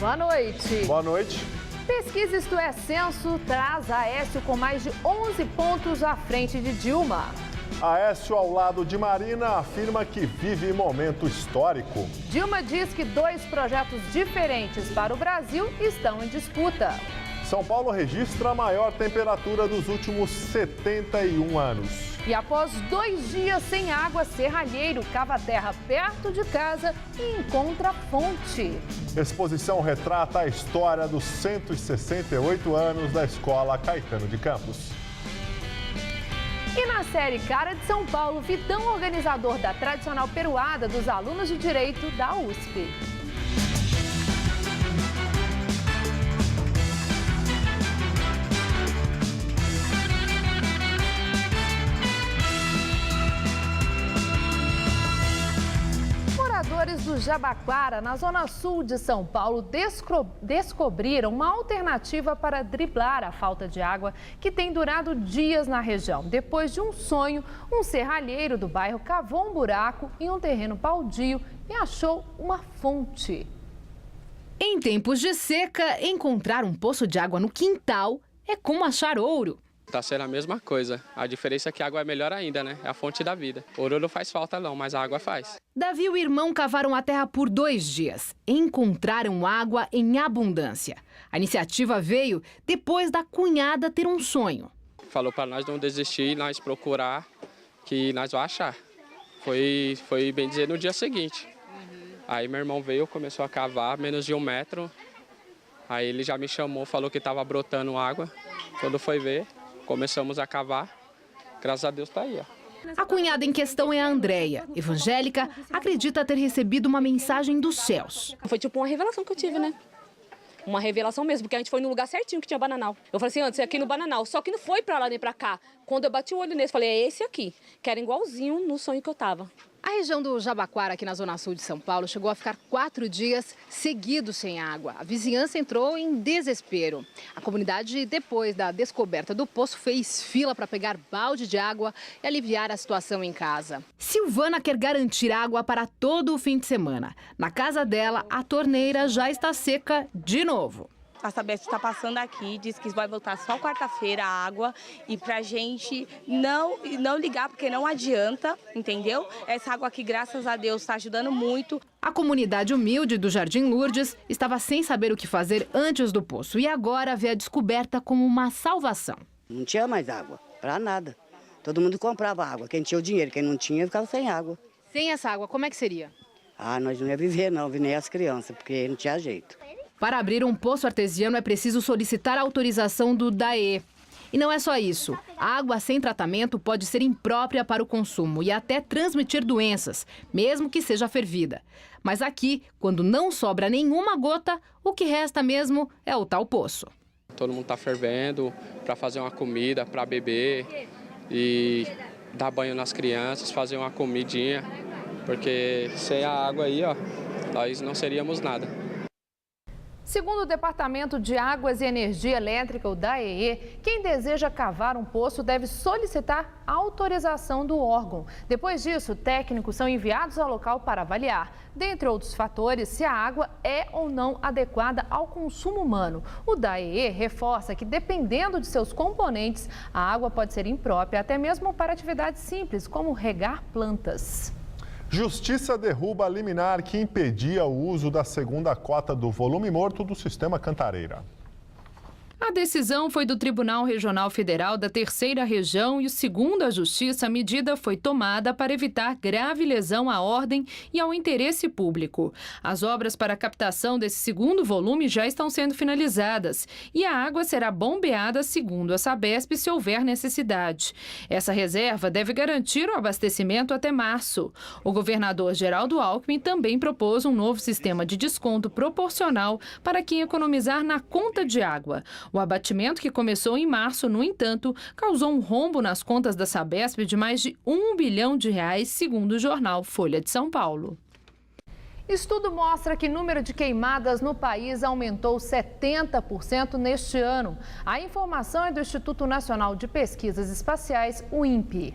Boa noite. Boa noite. Pesquisa Isto é Censo traz Aécio com mais de 11 pontos à frente de Dilma. Aécio, ao lado de Marina, afirma que vive momento histórico. Dilma diz que 2 projetos diferentes para o Brasil estão em disputa. São Paulo registra a maior temperatura dos últimos 71 anos. E após 2 dias sem água, serralheiro cava terra perto de casa e encontra fonte. Exposição retrata a história dos 168 anos da Escola Caetano de Campos. E na série Cara de São Paulo, Vitão, organizador da tradicional peruada dos alunos de Direito da USP. Moradores do Jabaquara, na zona sul de São Paulo, descobriram uma alternativa para driblar a falta de água que tem durado dias na região. Depois de um sonho, um serralheiro do bairro cavou um buraco em um terreno baldio e achou uma fonte. Em tempos de seca, encontrar um poço de água no quintal é como achar ouro. Tá sendo a mesma coisa. A diferença é que a água é melhor ainda, né? É a fonte da vida. Ouro não faz falta não, mas a água faz. Davi e o irmão cavaram a terra por 2 dias. Encontraram água em abundância. A iniciativa veio depois da cunhada ter um sonho. Falou para nós não desistir, nós procurar, que nós vamos achar. Foi bem dizer no dia seguinte. Aí meu irmão veio, começou a cavar, menos de 1 metro. Aí ele já me chamou, falou que estava brotando água. Quando foi ver, começamos a cavar, graças a Deus está aí, ó. A cunhada em questão é a Andréia. Evangélica, acredita ter recebido uma mensagem dos céus. Foi tipo uma revelação que eu tive, né? Uma revelação mesmo, porque a gente foi no lugar certinho que tinha bananal. Eu falei assim, antes, aqui no bananal, só que não foi pra lá nem pra cá. Quando eu bati o olho nesse, falei, é esse aqui, que era igualzinho no sonho que eu tava. A região do Jabaquara, aqui na zona sul de São Paulo, chegou a ficar 4 dias seguidos sem água. A vizinhança entrou em desespero. A comunidade, depois da descoberta do poço, fez fila para pegar balde de água e aliviar a situação em casa. Silvana quer garantir água para todo o fim de semana. Na casa dela, a torneira já está seca de novo. A Sabesp está passando aqui, diz que vai voltar só quarta-feira a água e pra gente não ligar porque não adianta, entendeu? Essa água aqui, graças a Deus, está ajudando muito. A comunidade humilde do Jardim Lourdes estava sem saber o que fazer antes do poço e agora vê a descoberta como uma salvação. Não tinha mais água, para nada. Todo mundo comprava água, quem tinha o dinheiro, quem não tinha ficava sem água. Sem essa água, como é que seria? Nós não ia viver não, nem as crianças, porque não tinha jeito. Para abrir um poço artesiano é preciso solicitar a autorização do DAE. E não é só isso. A água sem tratamento pode ser imprópria para o consumo e até transmitir doenças, mesmo que seja fervida. Mas aqui, quando não sobra nenhuma gota, o que resta mesmo é o tal poço. Todo mundo tá fervendo para fazer uma comida, para beber e dar banho nas crianças, fazer uma comidinha, porque sem a água aí, ó, nós não seríamos nada. Segundo o Departamento de Águas e Energia Elétrica, o DAEE, quem deseja cavar um poço deve solicitar autorização do órgão. Depois disso, técnicos são enviados ao local para avaliar, dentre outros fatores, se a água é ou não adequada ao consumo humano. O DAEE reforça que, dependendo de seus componentes, a água pode ser imprópria, até mesmo para atividades simples, como regar plantas. Justiça derruba a liminar que impedia o uso da segunda cota do volume morto do sistema Cantareira. A decisão foi do Tribunal Regional Federal da Terceira Região e, segundo a Justiça, a medida foi tomada para evitar grave lesão à ordem e ao interesse público. As obras para a captação desse segundo volume já estão sendo finalizadas e a água será bombeada, segundo a Sabesp, se houver necessidade. Essa reserva deve garantir o abastecimento até março. O governador Geraldo Alckmin também propôs um novo sistema de desconto proporcional para quem economizar na conta de água. O abatimento, que começou em março, no entanto, causou um rombo nas contas da Sabesp de mais de R$1 bilhão, segundo o jornal Folha de São Paulo. Estudo mostra que o número de queimadas no país aumentou 70% neste ano. A informação é do Instituto Nacional de Pesquisas Espaciais, o INPE.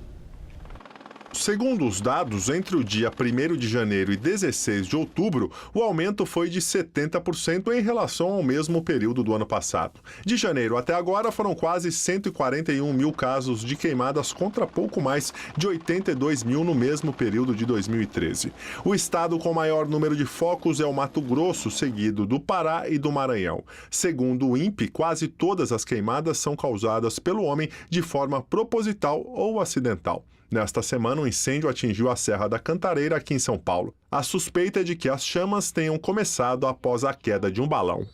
Segundo os dados, entre o dia 1º de janeiro e 16 de outubro, o aumento foi de 70% em relação ao mesmo período do ano passado. De janeiro até agora, foram quase 141 mil casos de queimadas contra pouco mais de 82 mil no mesmo período de 2013. O estado com maior número de focos é o Mato Grosso, seguido do Pará e do Maranhão. Segundo o INPE, quase todas as queimadas são causadas pelo homem de forma proposital ou acidental. Nesta semana, um incêndio atingiu a Serra da Cantareira, aqui em São Paulo. A suspeita é de que as chamas tenham começado após a queda de um balão.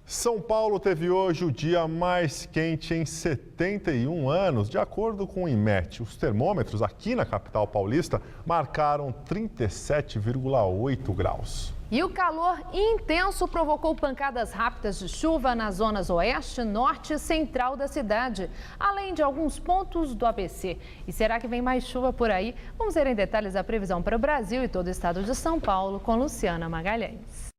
São Paulo teve hoje o dia mais quente em 71 anos. De acordo com o IMET, os termômetros aqui na capital paulista marcaram 37,8 graus. E o calor intenso provocou pancadas rápidas de chuva nas zonas oeste, norte e central da cidade, além de alguns pontos do ABC. E será que vem mais chuva por aí? Vamos ver em detalhes a previsão para o Brasil e todo o estado de São Paulo com Luciana Magalhães.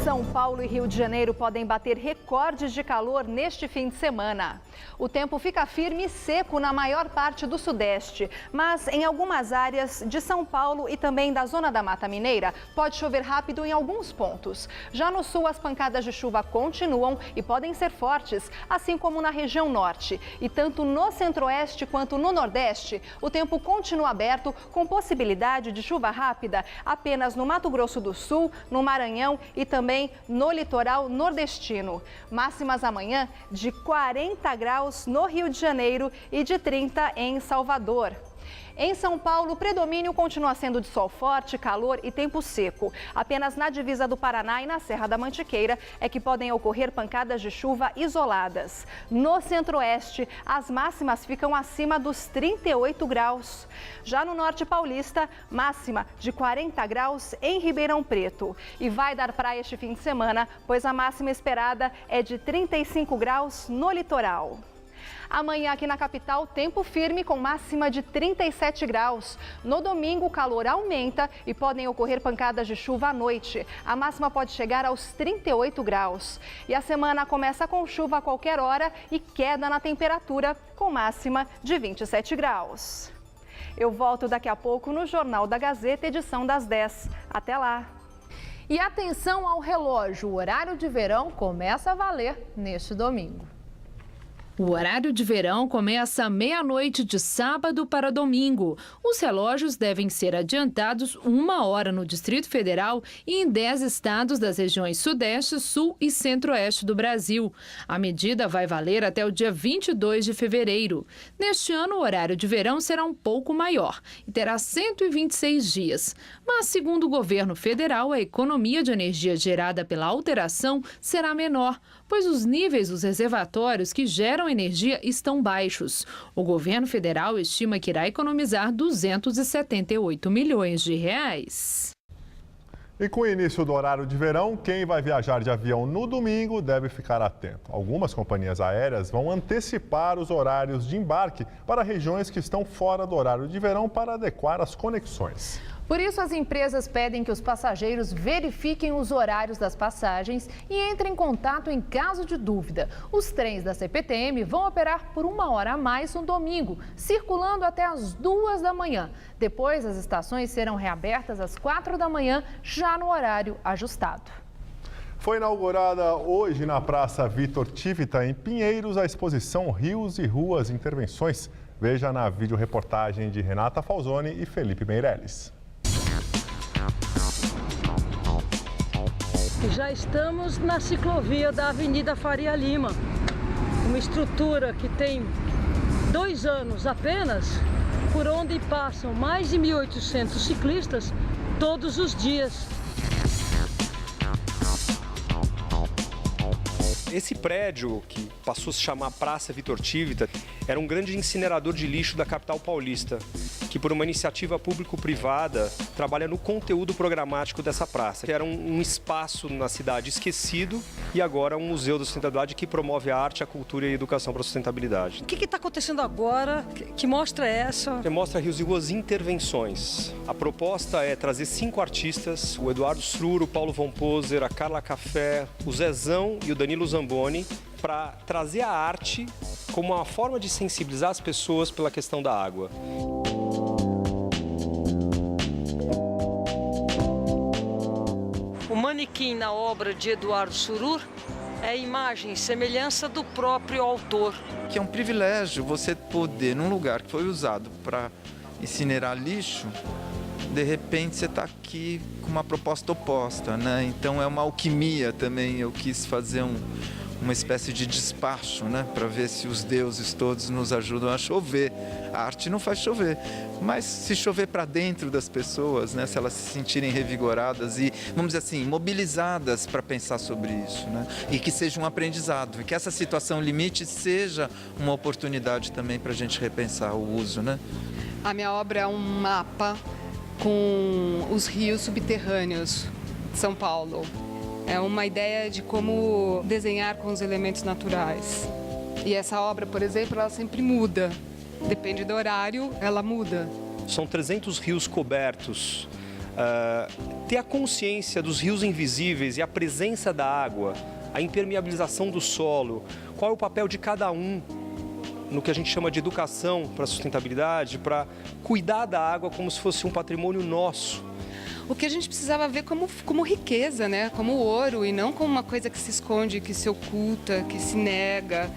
São Paulo e Rio de Janeiro podem bater recordes de calor neste fim de semana. O tempo fica firme e seco na maior parte do sudeste, mas em algumas áreas de São Paulo e também da zona da Mata Mineira, pode chover rápido em alguns pontos. Já no sul, as pancadas de chuva continuam e podem ser fortes, assim como na região norte. E tanto no centro-oeste quanto no nordeste, o tempo continua aberto com possibilidade de chuva rápida apenas no Mato Grosso do Sul, no Maranhão e também no litoral nordestino. Máximas amanhã de 40 graus no Rio de Janeiro e de 30 em Salvador. Em São Paulo, o predomínio continua sendo de sol forte, calor e tempo seco. Apenas na divisa do Paraná e na Serra da Mantiqueira é que podem ocorrer pancadas de chuva isoladas. No centro-oeste, as máximas ficam acima dos 38 graus. Já no norte paulista, máxima de 40 graus em Ribeirão Preto. E vai dar praia este fim de semana, pois a máxima esperada é de 35 graus no litoral. Amanhã aqui na capital, tempo firme com máxima de 37 graus. No domingo, o calor aumenta e podem ocorrer pancadas de chuva à noite. A máxima pode chegar aos 38 graus. E a semana começa com chuva a qualquer hora e queda na temperatura, com máxima de 27 graus. Eu volto daqui a pouco no Jornal da Gazeta, edição das 10. Até lá! E atenção ao relógio, o horário de verão começa a valer neste domingo. O horário de verão começa à meia-noite de sábado para domingo. Os relógios devem ser adiantados 1 hora no Distrito Federal e em 10 estados das regiões Sudeste, Sul e Centro-Oeste do Brasil. A medida vai valer até o dia 22 de fevereiro. Neste ano, o horário de verão será um pouco maior e terá 126 dias. Mas, segundo o governo federal, a economia de energia gerada pela alteração será menor, pois os níveis dos reservatórios que geram energia estão baixos. O governo federal estima que irá economizar 278 milhões de reais. E com o início do horário de verão, quem vai viajar de avião no domingo deve ficar atento. Algumas companhias aéreas vão antecipar os horários de embarque para regiões que estão fora do horário de verão para adequar as conexões. Por isso, as empresas pedem que os passageiros verifiquem os horários das passagens e entrem em contato em caso de dúvida. Os trens da CPTM vão operar por 1 hora a mais no domingo, circulando até às 2 da manhã. Depois, as estações serão reabertas às 4 da manhã, já no horário ajustado. Foi inaugurada hoje na Praça Vitor Tivita, em Pinheiros, a exposição Rios e Ruas Intervenções. Veja na videoreportagem de Renata Falzoni e Felipe Meirelles. Já estamos na ciclovia da Avenida Faria Lima, uma estrutura que tem 2 anos apenas, por onde passam mais de 1.800 ciclistas todos os dias. Esse prédio, que passou a se chamar Praça Vitor Tivita, era um grande incinerador de lixo da capital paulista, que por uma iniciativa público-privada trabalha no conteúdo programático dessa praça. Era um espaço na cidade esquecido e agora um museu da sustentabilidade que promove a arte, a cultura e a educação para a sustentabilidade. O que está acontecendo agora? Que mostra essa? Mostra Rios e Ruas Intervenções. A proposta é trazer 5 artistas, o Eduardo Sruro, o Paulo Von Poser, a Carla Café, o Zezão e o Danilo Zamboni, para trazer a arte como uma forma de sensibilizar as pessoas pela questão da água. O manequim na obra de Eduardo Surur é a imagem e semelhança do próprio autor. Que é um privilégio você poder, num lugar que foi usado para incinerar lixo, de repente você está aqui com uma proposta oposta, né? Então é uma alquimia também. Eu quis fazer uma espécie de despacho, né? Para ver se os deuses todos nos ajudam a chover. A arte não faz chover, mas se chover para dentro das pessoas, né? Se elas se sentirem revigoradas e, vamos dizer assim, mobilizadas para pensar sobre isso, né? E que seja um aprendizado, e que essa situação limite seja uma oportunidade também para a gente repensar o uso, né? A minha obra é um mapa com os rios subterrâneos de São Paulo. É uma ideia de como desenhar com os elementos naturais. E essa obra, por exemplo, ela sempre muda. Depende do horário, ela muda. São 300 rios cobertos. Ter a consciência dos rios invisíveis e a presença da água, a impermeabilização do solo, qual é o papel de cada um no que a gente chama de educação para a sustentabilidade, para cuidar da água como se fosse um patrimônio nosso. O que a gente precisava ver como riqueza, né? Como ouro, e não como uma coisa que se esconde, que se oculta, que se nega.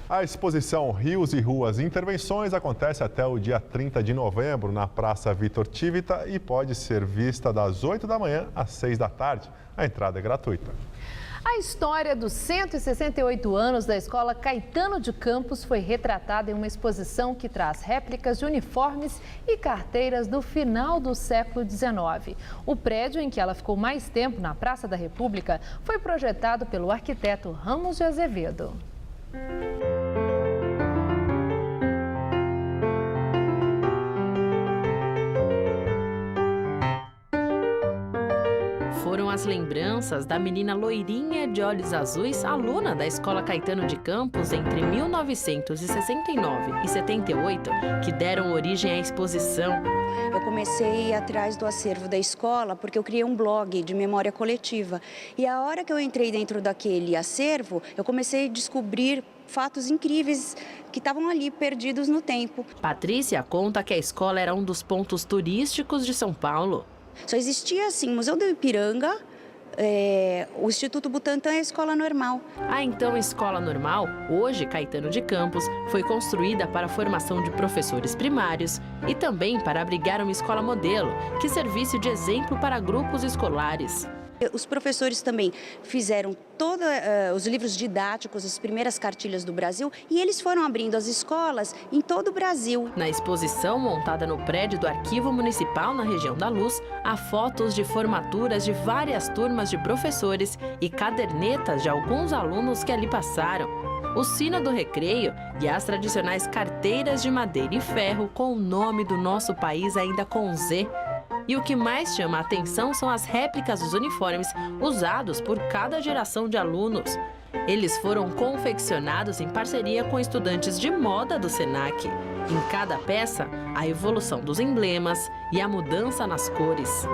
A exposição Rios e Ruas Intervenções acontece até o dia 30 de novembro na Praça Vitor Tivita e pode ser vista das 8 da manhã às 6 da tarde. A entrada é gratuita. A história dos 168 anos da Escola Caetano de Campos foi retratada em uma exposição que traz réplicas de uniformes e carteiras do final do século XIX. O prédio em que ela ficou mais tempo, na Praça da República, foi projetado pelo arquiteto Ramos de Azevedo. Foram as lembranças da menina loirinha de olhos azuis, aluna da Escola Caetano de Campos entre 1969 e 78, que deram origem à exposição. Eu comecei atrás do acervo da escola porque eu criei um blog de memória coletiva. E a hora que eu entrei dentro daquele acervo, eu comecei a descobrir fatos incríveis que estavam ali perdidos no tempo. Patrícia conta que a escola era um dos pontos turísticos de São Paulo. Só existia assim, Museu do Ipiranga, o Instituto Butantan e a Escola Normal. A então Escola Normal, hoje Caetano de Campos, foi construída para a formação de professores primários e também para abrigar uma escola modelo, que servisse de exemplo para grupos escolares. Os professores também fizeram todos os livros didáticos, as primeiras cartilhas do Brasil, e eles foram abrindo as escolas em todo o Brasil. Na exposição montada no prédio do Arquivo Municipal na região da Luz, há fotos de formaturas de várias turmas de professores e cadernetas de alguns alunos que ali passaram. O sino do recreio e as tradicionais carteiras de madeira e ferro com o nome do nosso país ainda com Z. E o que mais chama a atenção são as réplicas dos uniformes usados por cada geração de alunos. Eles foram confeccionados em parceria com estudantes de moda do SENAC. Em cada peça, a evolução dos emblemas e a mudança nas cores.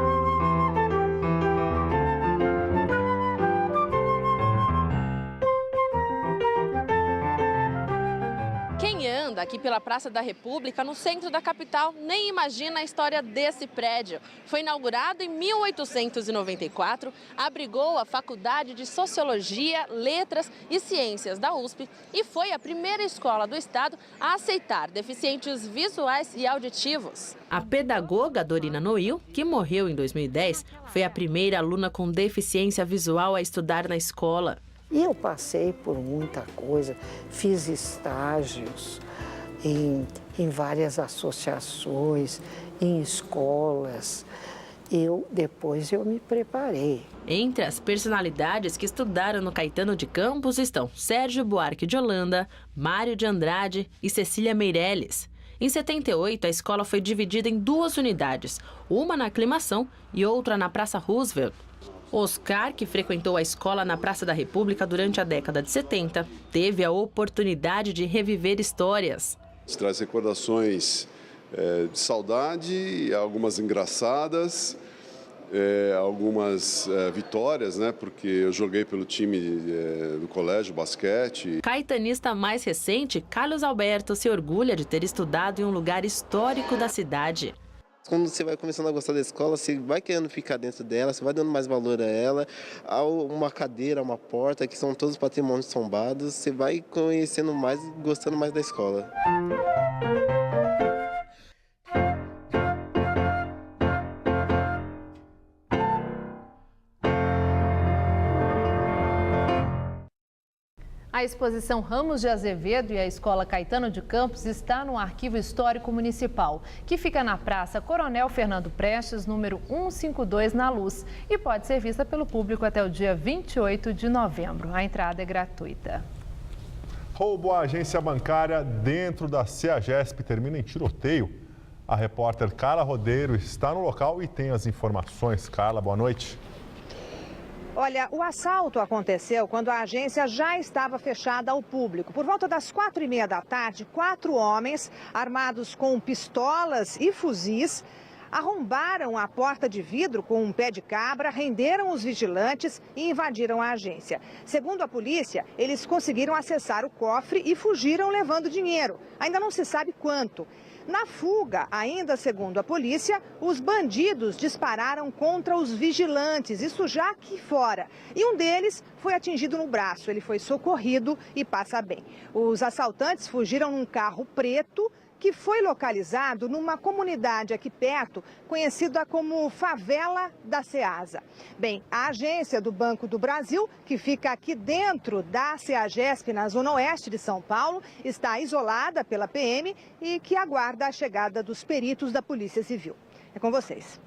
Aqui pela Praça da República, no centro da capital, nem imagina a história desse prédio. Foi inaugurado em 1894, abrigou a Faculdade de Sociologia, Letras e Ciências da USP e foi a primeira escola do estado a aceitar deficientes visuais e auditivos. A pedagoga Dorina Noil, que morreu em 2010, foi a primeira aluna com deficiência visual a estudar na escola. E eu passei por muita coisa, fiz estágios em várias associações, em escolas. Depois eu me preparei. Entre as personalidades que estudaram no Caetano de Campos estão Sérgio Buarque de Holanda, Mário de Andrade e Cecília Meirelles. Em 78, a escola foi dividida em duas unidades, uma na Aclimação e outra na Praça Roosevelt. Oscar, que frequentou a escola na Praça da República durante a década de 70, teve a oportunidade de reviver histórias. Traz recordações de saudade, algumas engraçadas, algumas vitórias, né? Porque eu joguei pelo time do colégio, basquete. Caetanista mais recente, Carlos Alberto se orgulha de ter estudado em um lugar histórico da cidade. Quando você vai começando a gostar da escola, você vai querendo ficar dentro dela, você vai dando mais valor a ela. Há uma cadeira, uma porta, que são todos patrimônios tombados, você vai conhecendo mais e gostando mais da escola. A exposição Ramos de Azevedo e a Escola Caetano de Campos está no Arquivo Histórico Municipal, que fica na Praça Coronel Fernando Prestes, número 152, na Luz, e pode ser vista pelo público até o dia 28 de novembro. A entrada é gratuita. Roubo à agência bancária dentro da CEAGESP termina em tiroteio. A repórter Carla Rodeiro está no local e tem as informações. Carla, boa noite. Olha, o assalto aconteceu quando a agência já estava fechada ao público. Por volta das 4h30 da tarde, 4 homens armados com pistolas e fuzis arrombaram a porta de vidro com um pé de cabra, renderam os vigilantes e invadiram a agência. Segundo a polícia, eles conseguiram acessar o cofre e fugiram levando dinheiro. Ainda não se sabe quanto. Na fuga, ainda segundo a polícia, os bandidos dispararam contra os vigilantes, isso já aqui fora. E um deles foi atingido no braço, ele foi socorrido e passa bem. Os assaltantes fugiram num carro preto que foi localizado numa comunidade aqui perto, conhecida como Favela da Ceasa. Bem, a agência do Banco do Brasil, que fica aqui dentro da CEAGESP, na zona oeste de São Paulo, está isolada pela PM e que aguarda a chegada dos peritos da Polícia Civil. É com vocês.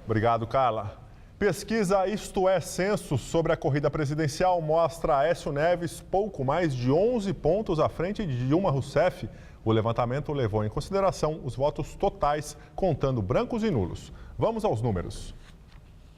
Obrigado, Carla. Pesquisa Isto É Censo sobre a corrida presidencial mostra Aécio Neves pouco mais de 11 pontos à frente de Dilma Rousseff. O levantamento levou em consideração os votos totais, contando brancos e nulos. Vamos aos números.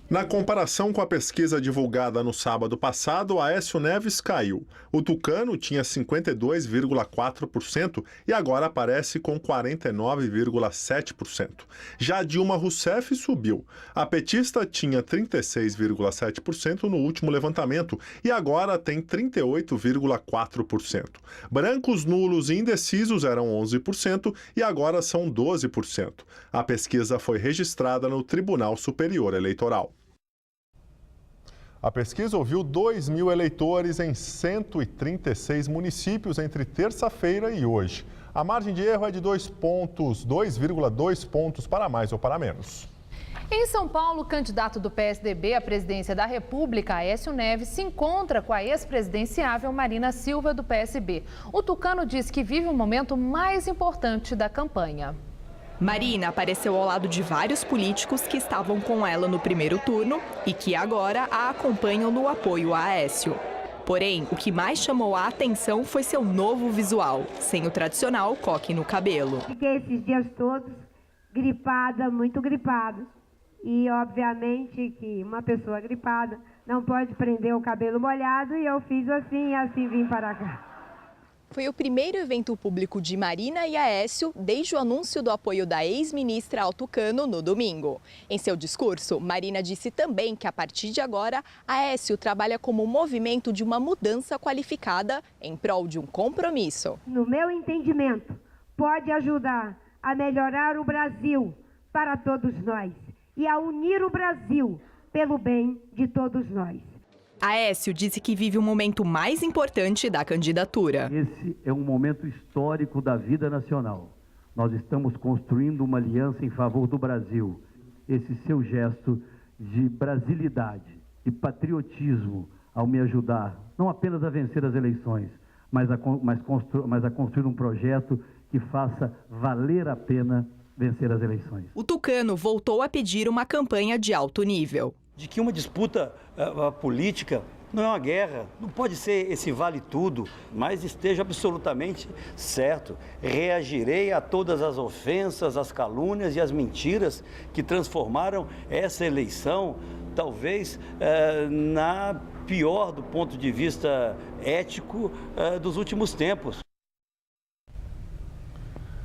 Na comparação com a pesquisa divulgada no sábado passado, Aécio Neves caiu. O tucano tinha 52,4% e agora aparece com 49,7%. Já Dilma Rousseff subiu. A petista tinha 36,7% no último levantamento e agora tem 38,4%. Brancos, nulos e indecisos eram 11% e agora são 12%. A pesquisa foi registrada no Tribunal Superior Eleitoral. A pesquisa ouviu 2.000 eleitores em 136 municípios entre terça-feira e hoje. A margem de erro é de 2,2 pontos para mais ou para menos. Em São Paulo, o candidato do PSDB à presidência da República, Aécio Neves, se encontra com a ex-presidenciável Marina Silva, do PSB. O tucano diz que vive o momento mais importante da campanha. Marina apareceu ao lado de vários políticos que estavam com ela no primeiro turno e que agora a acompanham no apoio a Aécio. Porém, o que mais chamou a atenção foi seu novo visual, sem o tradicional coque no cabelo. Fiquei esses dias todos gripada, muito gripada. E, obviamente, que uma pessoa gripada não pode prender o cabelo molhado e eu fiz assim e assim vim para cá. Foi o primeiro evento público de Marina e Aécio desde o anúncio do apoio da ex-ministra ao tucano no domingo. Em seu discurso, Marina disse também que a partir de agora, Aécio trabalha como movimento de uma mudança qualificada em prol de um compromisso. No meu entendimento, pode ajudar a melhorar o Brasil para todos nós e a unir o Brasil pelo bem de todos nós. Aécio disse que vive o momento mais importante da candidatura. Esse é um momento histórico da vida nacional. Nós estamos construindo uma aliança em favor do Brasil. Esse seu gesto de brasilidade e patriotismo ao me ajudar, não apenas a vencer as eleições, mas a construir um projeto que faça valer a pena vencer as eleições. O tucano voltou a pedir uma campanha de alto nível. De que uma disputa política não é uma guerra, não pode ser esse vale tudo, mas esteja absolutamente certo. Reagirei a todas as ofensas, as calúnias e as mentiras que transformaram essa eleição, talvez na pior do ponto de vista ético dos últimos tempos.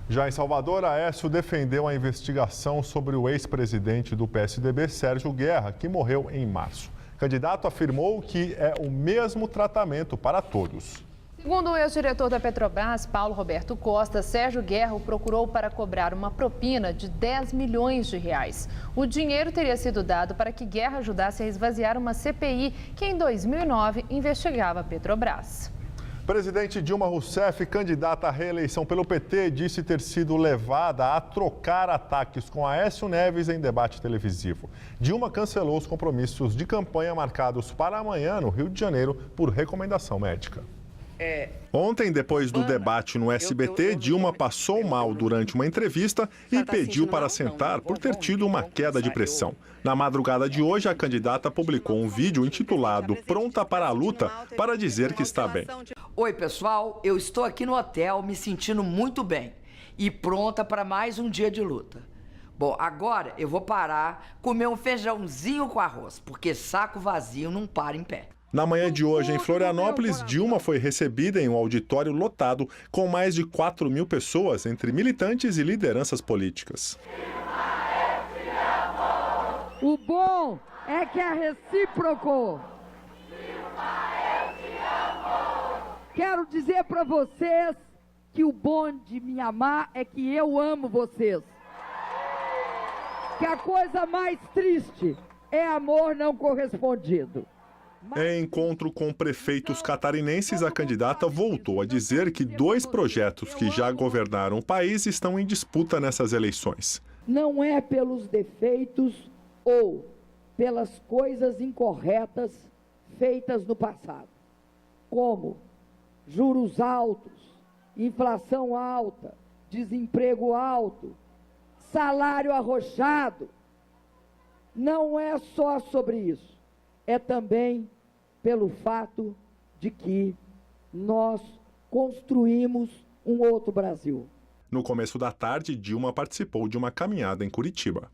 Já em Salvador, Aécio defendeu a investigação sobre o ex-presidente do PSDB, Sérgio Guerra, que morreu em março. O candidato afirmou que é o mesmo tratamento para todos. Segundo o ex-diretor da Petrobras, Paulo Roberto Costa, Sérgio Guerra o procurou para cobrar uma propina de 10 milhões de reais. O dinheiro teria sido dado para que Guerra ajudasse a esvaziar uma CPI que em 2009 investigava a Petrobras. Presidente Dilma Rousseff, candidata à reeleição pelo PT, disse ter sido levada a trocar ataques com Aécio Neves em debate televisivo. Dilma cancelou os compromissos de campanha marcados para amanhã no Rio de Janeiro por recomendação médica. Ontem, depois do debate no SBT, Dilma passou mal durante uma entrevista e pediu para sentar por ter tido uma queda de pressão. Na madrugada de hoje, a candidata publicou um vídeo intitulado Pronta para a Luta para dizer que está bem. Oi, pessoal, eu estou aqui no hotel me sentindo muito bem e pronta para mais um dia de luta. Bom, agora eu vou parar, comer um feijãozinho com arroz, porque saco vazio não para em pé. Na manhã de hoje, em Florianópolis, Dilma foi recebida em um auditório lotado com mais de 4 mil pessoas, entre militantes e lideranças políticas. O bom é que é recíproco. Quero dizer para vocês que o bom de me amar é que eu amo vocês. Que a coisa mais triste é amor não correspondido. Em encontro com prefeitos catarinenses, a candidata voltou a dizer que 2 projetos que já governaram o país estão em disputa nessas eleições. Não é pelos defeitos ou pelas coisas incorretas feitas no passado, como juros altos, inflação alta, desemprego alto, salário arrochado. Não é só sobre isso, é também pelo fato de que nós construímos um outro Brasil. No começo da tarde, Dilma participou de uma caminhada em Curitiba.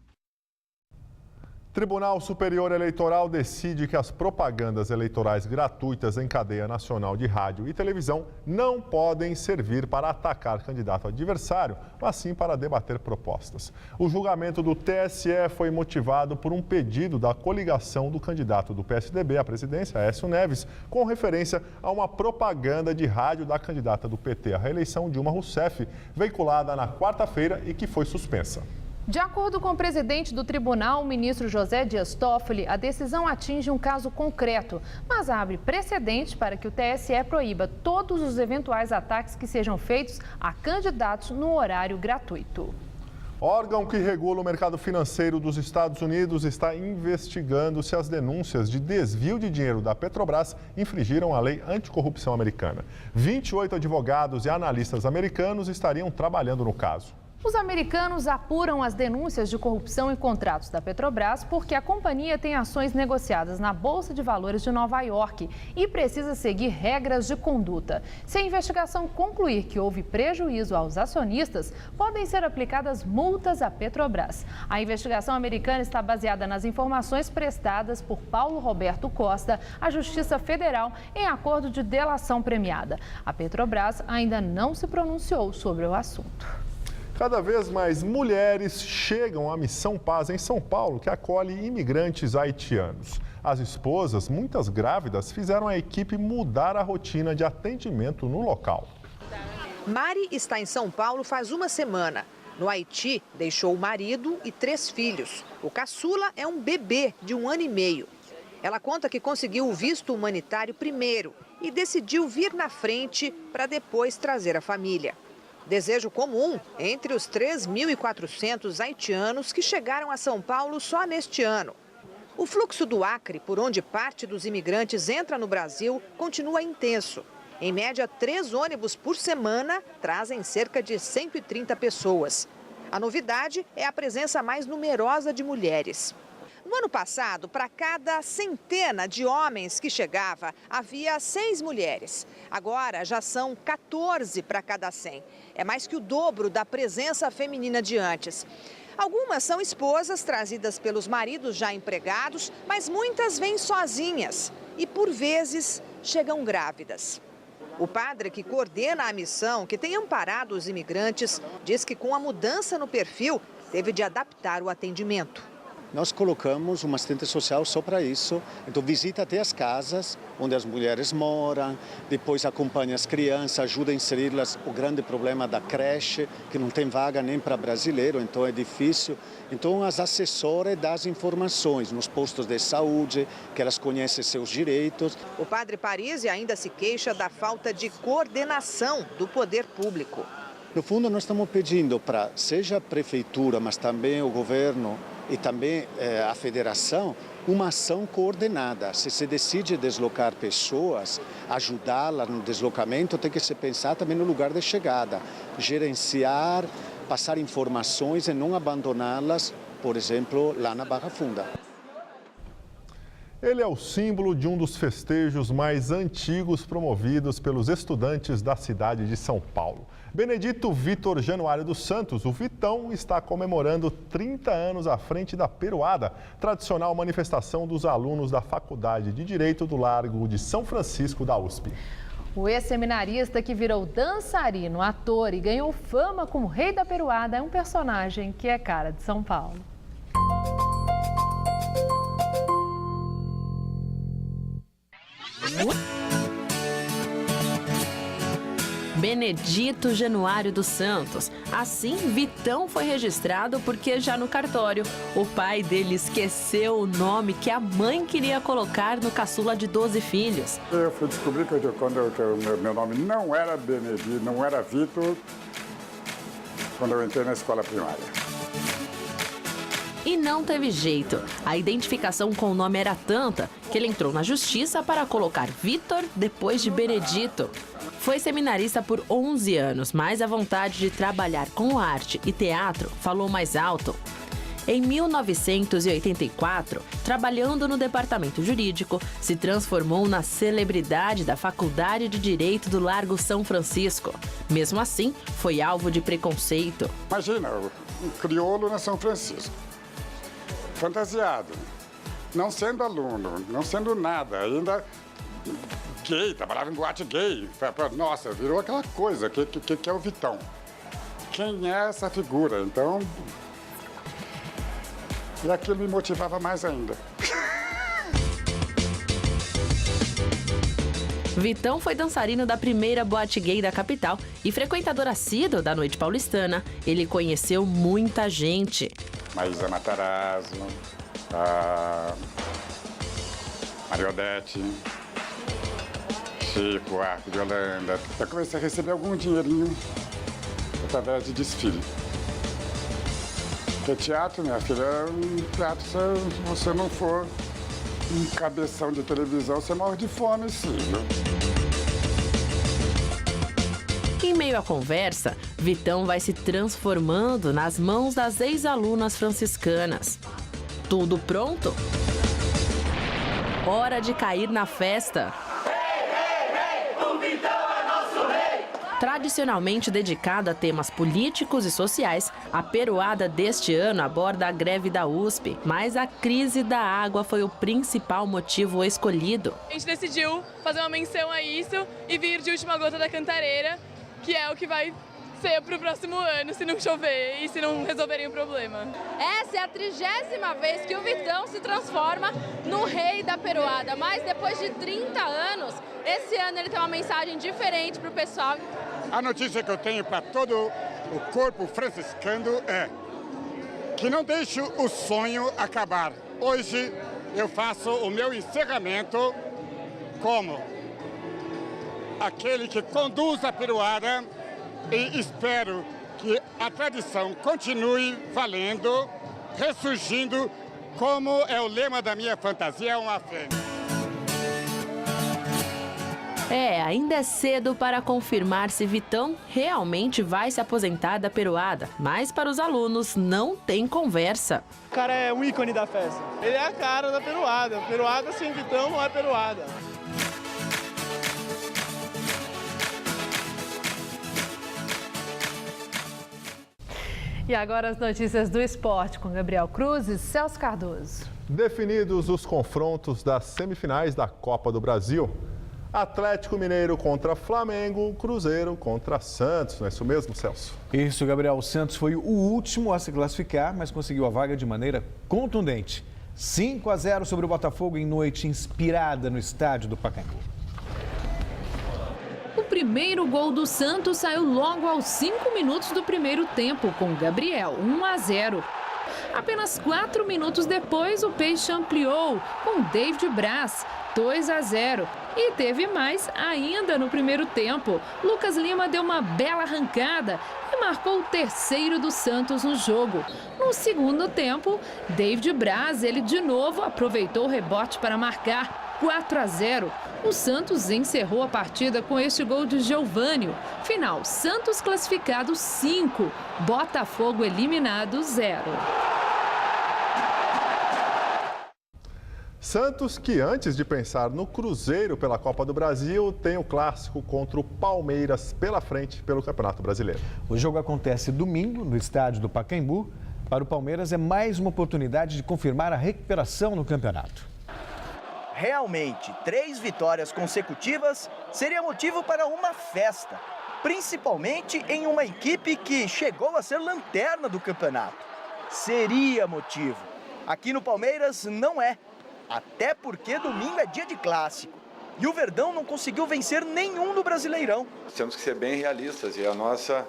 Tribunal Superior Eleitoral decide que as propagandas eleitorais gratuitas em cadeia nacional de rádio e televisão não podem servir para atacar candidato adversário, mas sim para debater propostas. O julgamento do TSE foi motivado por um pedido da coligação do candidato do PSDB à presidência, Aécio Neves, com referência a uma propaganda de rádio da candidata do PT à reeleição, Dilma Rousseff, veiculada na quarta-feira e que foi suspensa. De acordo com o presidente do tribunal, o ministro José Dias Toffoli, a decisão atinge um caso concreto, mas abre precedente para que o TSE proíba todos os eventuais ataques que sejam feitos a candidatos no horário gratuito. Órgão que regula o mercado financeiro dos Estados Unidos está investigando se as denúncias de desvio de dinheiro da Petrobras infringiram a lei anticorrupção americana. 28 advogados e analistas americanos estariam trabalhando no caso. Os americanos apuram as denúncias de corrupção em contratos da Petrobras porque a companhia tem ações negociadas na Bolsa de Valores de Nova York e precisa seguir regras de conduta. Se a investigação concluir que houve prejuízo aos acionistas, podem ser aplicadas multas à Petrobras. A investigação americana está baseada nas informações prestadas por Paulo Roberto Costa à Justiça Federal em acordo de delação premiada. A Petrobras ainda não se pronunciou sobre o assunto. Cada vez mais mulheres chegam à Missão Paz em São Paulo, que acolhe imigrantes haitianos. As esposas, muitas grávidas, fizeram a equipe mudar a rotina de atendimento no local. Mari está em São Paulo faz uma semana. No Haiti, deixou o marido e 3 filhos. O caçula é um bebê de 1 ano e meio. Ela conta que conseguiu o visto humanitário primeiro e decidiu vir na frente para depois trazer a família. Desejo comum entre os 3.400 haitianos que chegaram a São Paulo só neste ano. O fluxo do Acre, por onde parte dos imigrantes entra no Brasil, continua intenso. Em média, 3 ônibus por semana trazem cerca de 130 pessoas. A novidade é a presença mais numerosa de mulheres. No ano passado, para cada centena de homens que chegava, havia 6 mulheres. Agora já são 14 para cada 100. É mais que o dobro da presença feminina de antes. Algumas são esposas trazidas pelos maridos já empregados, mas muitas vêm sozinhas e, por vezes, chegam grávidas. O padre que coordena a missão, que tem amparado os imigrantes, diz que com a mudança no perfil, teve de adaptar o atendimento. Nós colocamos uma assistente social só para isso. Então visita até as casas onde as mulheres moram, depois acompanha as crianças, ajuda a inseri-las. O grande problema da creche, que não tem vaga nem para brasileiro, então é difícil. Então as assessoras dão as informações nos postos de saúde, que elas conhecem seus direitos. O padre Parisi ainda se queixa da falta de coordenação do poder público. No fundo, nós estamos pedindo para, seja a prefeitura, mas também o governo e também a federação, uma ação coordenada. Se se decide deslocar pessoas, ajudá-las no deslocamento, tem que se pensar também no lugar de chegada. Gerenciar, passar informações e não abandoná-las, por exemplo, lá na Barra Funda. Ele é o símbolo de um dos festejos mais antigos promovidos pelos estudantes da cidade de São Paulo. Benedito Vitor Januário dos Santos, o Vitão, está comemorando 30 anos à frente da Peroada, tradicional manifestação dos alunos da Faculdade de Direito do Largo de São Francisco da USP. O ex-seminarista que virou dançarino, ator e ganhou fama como rei da Peroada é um personagem que é cara de São Paulo. Benedito Januário dos Santos. Assim, Vitão foi registrado porque já no cartório, o pai dele esqueceu o nome que a mãe queria colocar no caçula de 12 filhos. Eu fui descobrir que meu nome não era Benedito, não era Vitor, quando eu entrei na escola primária. E não teve jeito. A identificação com o nome era tanta que ele entrou na justiça para colocar Vitor depois de Benedito. Foi seminarista por 11 anos, mas a vontade de trabalhar com arte e teatro falou mais alto. Em 1984, trabalhando no departamento jurídico, se transformou na celebridade da Faculdade de Direito do Largo São Francisco. Mesmo assim, foi alvo de preconceito. Imagina, um crioulo na São Francisco, fantasiado, não sendo aluno, não sendo nada, ainda gay, trabalhava em boate gay. Nossa, virou aquela coisa, que é o Vitão. Quem é essa figura? Então, e aquilo me motivava mais ainda. Vitão foi dançarino da primeira boate gay da capital e frequentador assíduo da noite paulistana. Ele conheceu muita gente. Maísa Matarazzo, a Mariodete, Chico, Arco de Holanda. Eu comecei a receber algum dinheirinho através de desfile. Porque teatro, minha filha, teatro, se você não for um cabeção de televisão, você morre de fome, sim. Em meio à conversa, Vitão vai se transformando nas mãos das ex-alunas franciscanas. Tudo pronto? Hora de cair na festa. Tradicionalmente dedicada a temas políticos e sociais, a Peroada deste ano aborda a greve da USP, mas a crise da água foi o principal motivo escolhido. A gente decidiu fazer uma menção a isso e vir de Última Gota da Cantareira, que é o que vai ser para o próximo ano, se não chover e se não resolverem o problema. Essa é a 30ª vez que o Vitão se transforma no rei da Peroada, mas depois de 30 anos, esse ano ele tem uma mensagem diferente para o pessoal. A notícia que eu tenho para todo o corpo franciscano é que não deixe o sonho acabar. Hoje eu faço o meu encerramento como aquele que conduz a Peroada e espero que a tradição continue valendo, ressurgindo, como é o lema da minha fantasia, uma fé. Ainda é cedo para confirmar se Vitão realmente vai se aposentar da Peroada, mas para os alunos não tem conversa. O cara é um ícone da festa. Ele é a cara da Peroada. Peroada sem Vitão não é Peroada. E agora as notícias do esporte com Gabriel Cruz e Celso Cardoso. Definidos os confrontos das semifinais da Copa do Brasil. Atlético Mineiro contra Flamengo, Cruzeiro contra Santos. Não é isso mesmo, Celso? Isso, Gabriel. O Santos foi o último a se classificar, mas conseguiu a vaga de maneira contundente. 5-0 sobre o Botafogo em noite inspirada no estádio do Pacaembu. O primeiro gol do Santos saiu logo aos 5 minutos do primeiro tempo, com Gabriel, 1-0. Apenas 4 minutos depois, o Peixe ampliou com David Braz, 2-0. E teve mais ainda no primeiro tempo. Lucas Lima deu uma bela arrancada e marcou o terceiro do Santos no jogo. No segundo tempo, David Braz, ele de novo aproveitou o rebote para marcar 4-0. O Santos encerrou a partida com este gol de Geovânio. Final, Santos classificado 5, Botafogo eliminado 0. Santos, que antes de pensar no Cruzeiro pela Copa do Brasil, tem o clássico contra o Palmeiras pela frente pelo Campeonato Brasileiro. O jogo acontece domingo no estádio do Pacaembu. Para o Palmeiras é mais uma oportunidade de confirmar a recuperação no campeonato. Realmente, 3 vitórias consecutivas seria motivo para uma festa, principalmente em uma equipe que chegou a ser lanterna do campeonato. Seria motivo. Aqui no Palmeiras não é. Até porque domingo é dia de clássico. E o Verdão não conseguiu vencer nenhum no Brasileirão. Temos que ser bem realistas e a nossa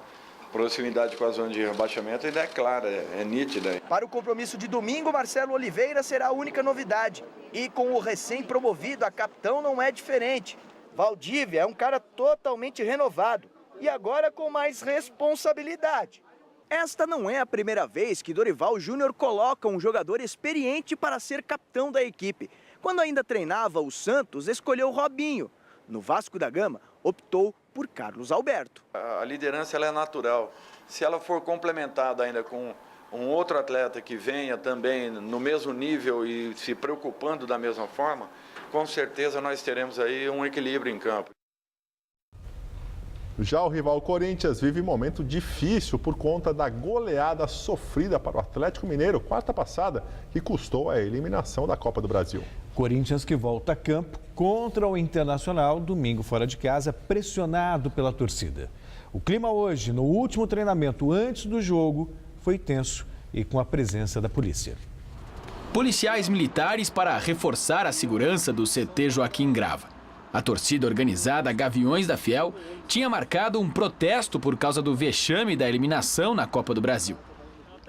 proximidade com a zona de rebaixamento ainda é clara, é nítida. Para o compromisso de domingo, Marcelo Oliveira será a única novidade. E com o recém-promovido a capitão não é diferente. Valdívia é um cara totalmente renovado e agora com mais responsabilidade. Esta não é a primeira vez que Dorival Júnior coloca um jogador experiente para ser capitão da equipe. Quando ainda treinava o Santos, escolheu Robinho. No Vasco da Gama, optou por Carlos Alberto. A liderança ela é natural. Se ela for complementada ainda com um outro atleta que venha também no mesmo nível e se preocupando da mesma forma, com certeza nós teremos aí um equilíbrio em campo. Já o rival Corinthians vive momento difícil por conta da goleada sofrida para o Atlético Mineiro quarta passada, que custou a eliminação da Copa do Brasil. Corinthians que volta a campo contra o Internacional, domingo fora de casa, pressionado pela torcida. O clima hoje, no último treinamento antes do jogo, foi tenso e com a presença da polícia. Policiais militares para reforçar a segurança do CT Joaquim Grava. A torcida organizada Gaviões da Fiel tinha marcado um protesto por causa do vexame da eliminação na Copa do Brasil.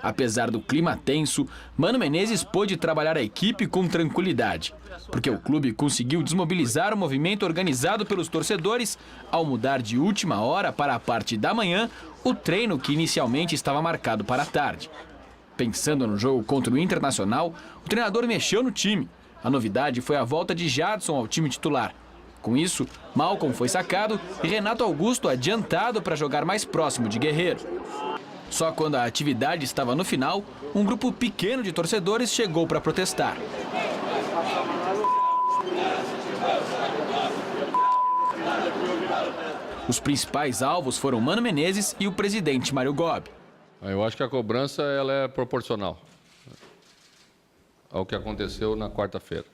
Apesar do clima tenso, Mano Menezes pôde trabalhar a equipe com tranquilidade, porque o clube conseguiu desmobilizar o movimento organizado pelos torcedores ao mudar de última hora para a parte da manhã o treino que inicialmente estava marcado para a tarde. Pensando no jogo contra o Internacional, o treinador mexeu no time. A novidade foi a volta de Jadson ao time titular. Com isso, Malcom foi sacado e Renato Augusto adiantado para jogar mais próximo de Guerreiro. Só quando a atividade estava no final, um grupo pequeno de torcedores chegou para protestar. Os principais alvos foram Mano Menezes e o presidente Mário Gobi. Eu acho que a cobrança ela é proporcional ao que aconteceu na quarta-feira.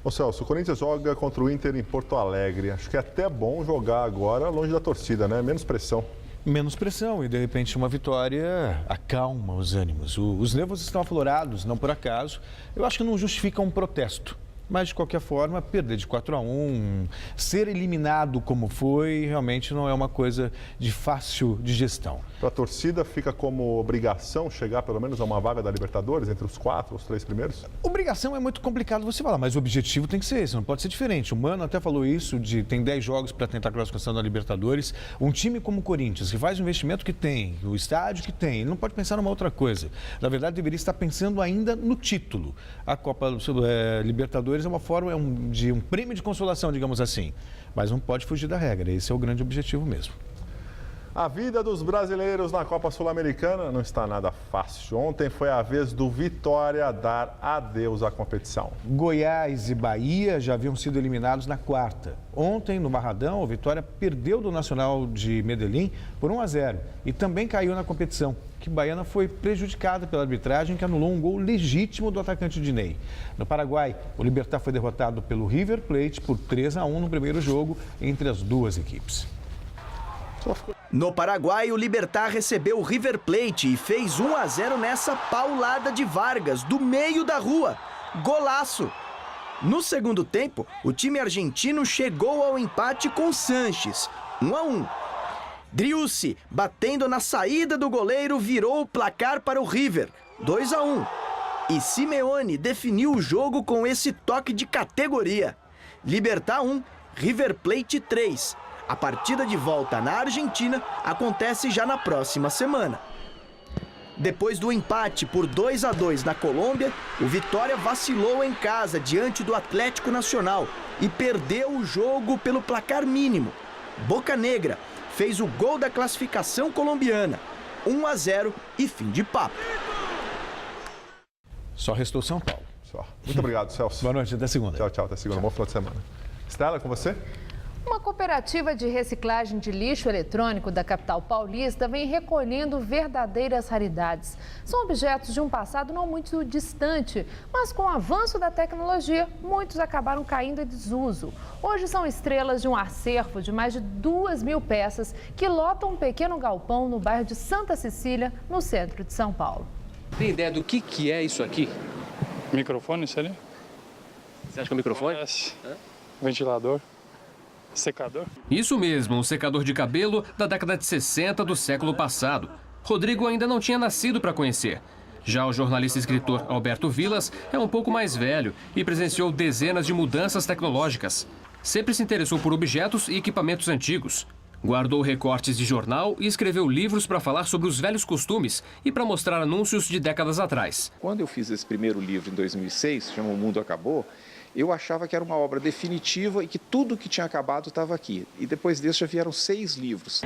Ô Celso, o Corinthians joga contra o Inter em Porto Alegre. Acho que é até bom jogar agora longe da torcida, né? Menos pressão. Menos pressão e, de repente, uma vitória acalma os ânimos. Os nervos estão aflorados, não por acaso. Eu acho que não justifica um protesto. Mas, de qualquer forma, perder de 4-1, ser eliminado como foi, realmente não é uma coisa de fácil digestão. Para a torcida, fica como obrigação chegar pelo menos a uma vaga da Libertadores entre os 4, os 3 primeiros? Obrigação é muito complicado você falar, mas o objetivo tem que ser esse, não pode ser diferente. O Mano até falou isso, tem 10 jogos para tentar a classificação da Libertadores. Um time como o Corinthians, que faz o investimento que tem, o estádio que tem, ele não pode pensar numa outra coisa. Na verdade, deveria estar pensando ainda no título. A Copa Libertadores é uma forma de um prêmio de consolação, digamos assim, mas não pode fugir da regra, esse é o grande objetivo mesmo. A vida dos brasileiros na Copa Sul-Americana não está nada fácil. Ontem foi a vez do Vitória dar adeus à competição. Goiás e Bahia já haviam sido eliminados na quarta. Ontem, no Barradão, o Vitória perdeu do Nacional de Medellín por 1-0 e também caiu na competição, que Baiana foi prejudicada pela arbitragem, que anulou um gol legítimo do atacante Dinei. No Paraguai, o Libertad foi derrotado pelo River Plate por 3-1 no primeiro jogo entre as duas equipes. No Paraguai, o Libertad recebeu o River Plate e fez 1-0 nessa paulada de Vargas, do meio da rua. Golaço! No segundo tempo, o time argentino chegou ao empate com Sanches, 1-1. Driussi, batendo na saída do goleiro, virou o placar para o River, 2-1. E Simeone definiu o jogo com esse toque de categoria. Libertad 1, River Plate 3. A partida de volta na Argentina acontece já na próxima semana. Depois do empate por 2-2 na Colômbia, o Vitória vacilou em casa diante do Atlético Nacional e perdeu o jogo pelo placar mínimo. Boca Negra fez o gol da classificação colombiana, 1-0 e fim de papo. Só restou São Paulo. Só. Muito obrigado, Celso. Boa noite, até segunda. Tchau, tchau, até segunda. Bom final de semana. Estela, com você? Uma cooperativa de reciclagem de lixo eletrônico da capital paulista vem recolhendo verdadeiras raridades. São objetos de um passado não muito distante, mas com o avanço da tecnologia, muitos acabaram caindo em desuso. Hoje são estrelas de um acervo de mais de 2.000 peças que lotam um pequeno galpão no bairro de Santa Cecília, no centro de São Paulo. Tem ideia do que é isso aqui? Microfone, seria? Você acha que é um microfone? Ventilador. Secador? Isso mesmo, um secador de cabelo da década de 60 do século passado. Rodrigo ainda não tinha nascido para conhecer. Já o jornalista e escritor Alberto Vilas é um pouco mais velho e presenciou dezenas de mudanças tecnológicas. Sempre se interessou por objetos e equipamentos antigos. Guardou recortes de jornal e escreveu livros para falar sobre os velhos costumes e para mostrar anúncios de décadas atrás. Quando eu fiz esse primeiro livro em 2006, chama O Mundo Acabou, eu achava que era uma obra definitiva e que tudo que tinha acabado estava aqui. E depois disso já vieram 6 livros.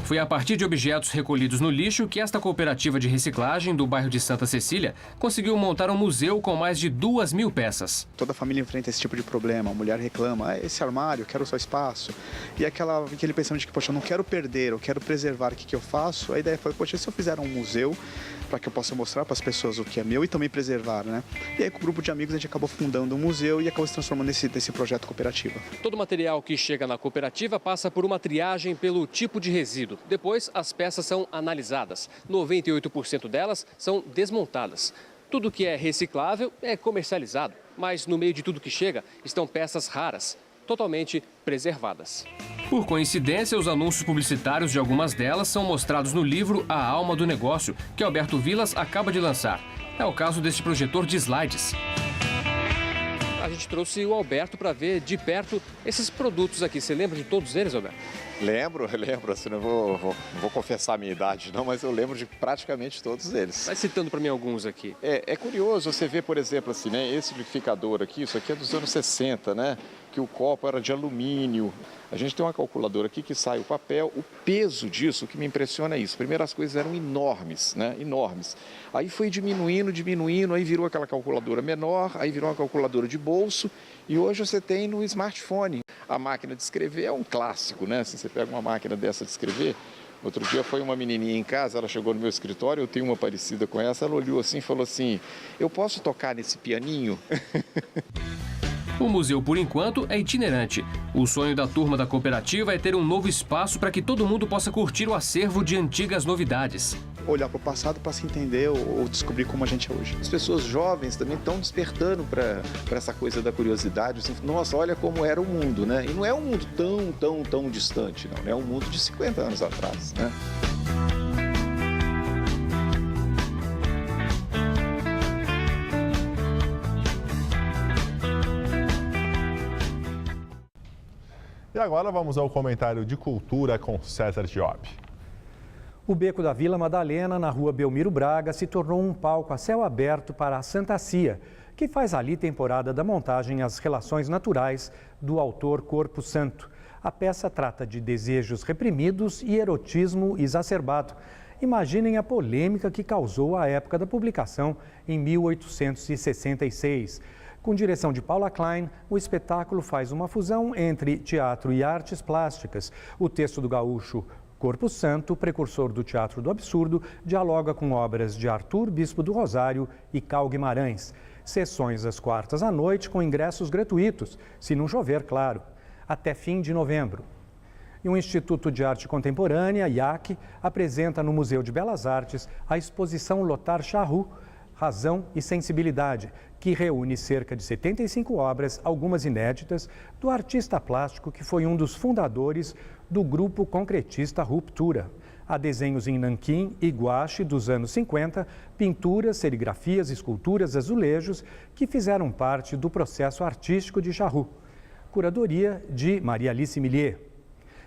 Foi a partir de objetos recolhidos no lixo que esta cooperativa de reciclagem do bairro de Santa Cecília conseguiu montar um museu com mais de 2.000 peças. Toda família enfrenta esse tipo de problema. A mulher reclama, esse armário, eu quero só espaço. E aquele pensamento de que, poxa, eu não quero perder, eu quero preservar, o que eu faço? A ideia foi, poxa, se eu fizer um museu para que eu possa mostrar para as pessoas o que é meu e também preservar, né? E aí com o grupo de amigos a gente acabou fundando um museu e acabou se transformando nesse projeto cooperativa. Todo material que chega na cooperativa passa por uma triagem pelo tipo de resíduo. Depois, as peças são analisadas. 98% delas são desmontadas. Tudo que é reciclável é comercializado, mas no meio de tudo que chega estão peças raras, totalmente preservadas. Por coincidência, os anúncios publicitários de algumas delas são mostrados no livro A Alma do Negócio, que Alberto Vilas acaba de lançar. É o caso deste projetor de slides. A gente trouxe o Alberto para ver de perto esses produtos aqui. Você lembra de todos eles, Alberto? Lembro, assim, não vou confessar a minha idade não, mas eu lembro de praticamente todos eles. Vai citando para mim alguns aqui. É curioso, você vê, por exemplo, assim, né, esse liquidificador aqui, isso aqui é dos anos 60, né? Que o copo era de alumínio. A gente tem uma calculadora aqui que sai o papel, o peso disso, o que me impressiona é isso. Primeiro as coisas eram enormes, né? Enormes. Aí foi diminuindo, aí virou aquela calculadora menor, aí virou uma calculadora de bolso e hoje você tem no smartphone. A máquina de escrever é um clássico, né? Se você pega uma máquina dessa de escrever, outro dia foi uma menininha em casa, ela chegou no meu escritório, eu tenho uma parecida com essa, ela olhou assim e falou assim, eu posso tocar nesse pianinho? O museu, por enquanto, é itinerante. O sonho da turma da cooperativa é ter um novo espaço para que todo mundo possa curtir o acervo de antigas novidades. Olhar para o passado para se entender ou descobrir como a gente é hoje. As pessoas jovens também estão despertando para essa coisa da curiosidade. Assim, nossa, olha como era o mundo, né? E não é um mundo tão distante, não. É um mundo de 50 anos atrás, né? E agora vamos ao comentário de cultura com César Diop. O Beco da Vila Madalena, na rua Belmiro Braga, se tornou um palco a céu aberto para a Santa Cia, que faz ali temporada da montagem As Relações Naturais, do autor Corpo Santo. A peça trata de desejos reprimidos e erotismo exacerbado. Imaginem a polêmica que causou a época da publicação, em 1866. Com direção de Paula Klein, o espetáculo faz uma fusão entre teatro e artes plásticas. O texto do gaúcho Corpo Santo, precursor do teatro do absurdo, dialoga com obras de Arthur Bispo do Rosário e Cal Guimarães. Sessões às quartas à noite com ingressos gratuitos, se não chover, claro, até fim de novembro. E o Instituto de Arte Contemporânea, IAC, apresenta no Museu de Belas Artes a exposição Lothar Charroux, Razão e Sensibilidade, que reúne cerca de 75 obras, algumas inéditas, do artista plástico que foi um dos fundadores do grupo concretista Ruptura. Há desenhos em nanquim e guache dos anos 50, pinturas, serigrafias, esculturas, azulejos que fizeram parte do processo artístico de Charroux. Curadoria de Maria Alice Millier.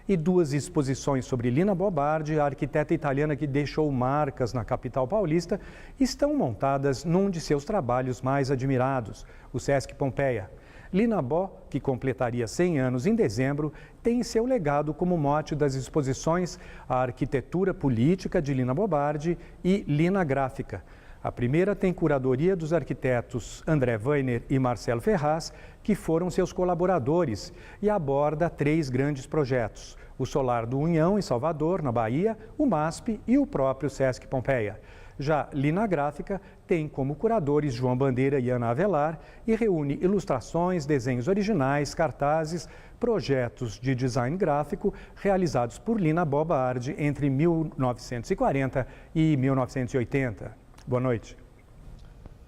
E 2 exposições sobre Lina Bobardi, a arquiteta italiana que deixou marcas na capital paulista, estão montadas num de seus trabalhos mais admirados, o Sesc Pompeia. Lina Bo, que completaria 100 anos em dezembro, tem seu legado como mote das exposições a arquitetura política de Lina Bobardi e Lina Gráfica. A primeira tem curadoria dos arquitetos André Weiner e Marcelo Ferraz, que foram seus colaboradores, e aborda 3 grandes projetos: o Solar do Unhão, em Salvador, na Bahia, o MASP e o próprio Sesc Pompeia. Já Lina Gráfica tem como curadores João Bandeira e Ana Avelar e reúne ilustrações, desenhos originais, cartazes, projetos de design gráfico realizados por Lina Bobardi entre 1940 e 1980. Boa noite.